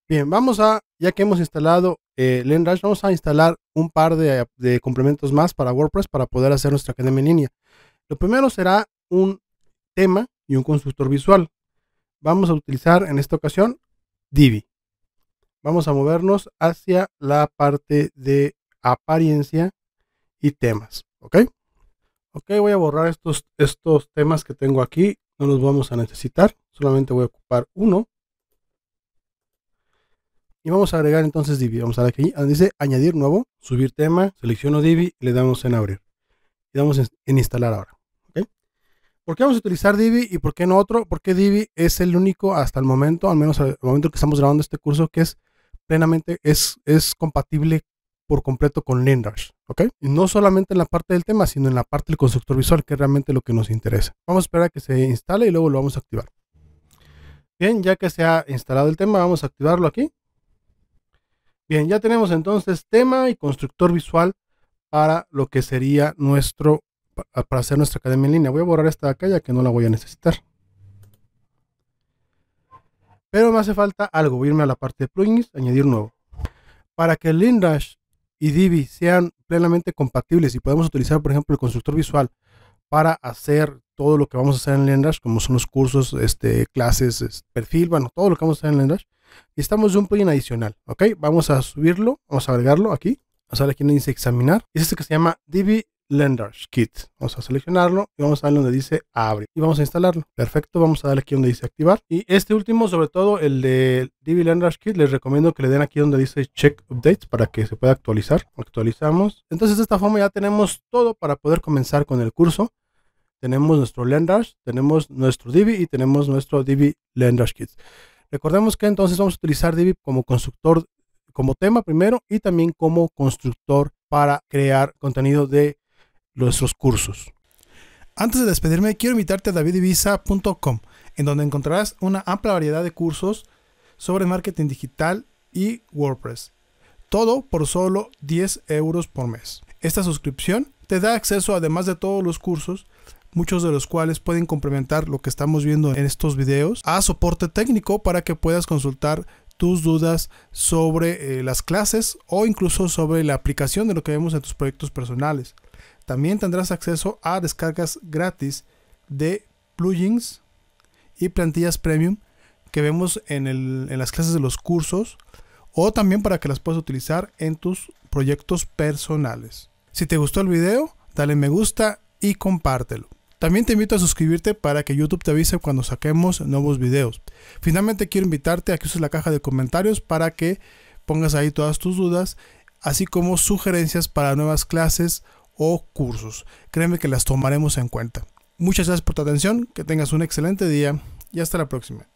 Bien, ya que hemos instalado LearnDash, vamos a instalar un par de complementos más para WordPress para poder hacer nuestra academia en línea. Lo primero será un tema y un constructor visual. Vamos a utilizar en esta ocasión Divi. Vamos a movernos hacia la parte de apariencia y temas. ¿Ok? Ok, voy a borrar estos temas que tengo aquí. No los vamos a necesitar. Solamente voy a ocupar uno. Y vamos a agregar entonces Divi. Vamos a dar aquí, dice añadir nuevo, subir tema, selecciono Divi y le damos en abrir. Y damos en instalar ahora. ¿Okay? ¿Por qué vamos a utilizar Divi y por qué no otro? Porque Divi es el único hasta el momento, al menos al momento que estamos grabando este curso, que es plenamente, es compatible por completo con LearnDash. ¿Ok? Y no solamente en la parte del tema, sino en la parte del constructor visual, que es realmente lo que nos interesa. Vamos a esperar a que se instale y luego lo vamos a activar. Bien, ya que se ha instalado el tema, vamos a activarlo aquí. Bien, ya tenemos entonces tema y constructor visual para lo que sería para hacer nuestra academia en línea. Voy a borrar esta de acá ya que no la voy a necesitar. Pero me hace falta algo. Voy a irme a la parte de plugins, añadir nuevo. Para que LearnDash y Divi sean plenamente compatibles y podemos utilizar, por ejemplo, el constructor visual para hacer todo lo que vamos a hacer en LearnDash, como son los cursos, clases, perfil, bueno, todo lo que vamos a hacer en LearnDash. Necesitamos de un plugin adicional, ¿ok? Vamos a subirlo, vamos a agregarlo aquí. Vamos a darle aquí donde dice examinar. Es este que se llama Divi LearnDash Kit. Vamos a seleccionarlo y vamos a darle donde dice abre. Y vamos a instalarlo. Perfecto, vamos a darle aquí donde dice activar. Y este último, sobre todo el de Divi LearnDash Kit, les recomiendo que le den aquí donde dice check updates para que se pueda actualizar. Actualizamos. Entonces de esta forma ya tenemos todo para poder comenzar con el curso. Tenemos nuestro LearnDash, tenemos nuestro Divi y tenemos nuestro Divi LearnDash Kit. Recordemos que entonces vamos a utilizar Divi como constructor, como tema primero y también como constructor para crear contenido de nuestros cursos. Antes de despedirme, quiero invitarte a davidivisa.com, en donde encontrarás una amplia variedad de cursos sobre marketing digital y WordPress. Todo por solo 10 euros por mes. Esta suscripción te da acceso, además de todos los cursos, muchos de los cuales pueden complementar lo que estamos viendo en estos videos, a soporte técnico para que puedas consultar tus dudas sobre las clases o incluso sobre la aplicación de lo que vemos en tus proyectos personales. También tendrás acceso a descargas gratis de plugins y plantillas premium que vemos en las clases de los cursos, o también para que las puedas utilizar en tus proyectos personales. Si te gustó el video, dale me gusta y compártelo. También te invito a suscribirte para que YouTube te avise cuando saquemos nuevos videos. Finalmente quiero invitarte a que uses la caja de comentarios para que pongas ahí todas tus dudas, así como sugerencias para nuevas clases o cursos. Créeme que las tomaremos en cuenta. Muchas gracias por tu atención, que tengas un excelente día y hasta la próxima.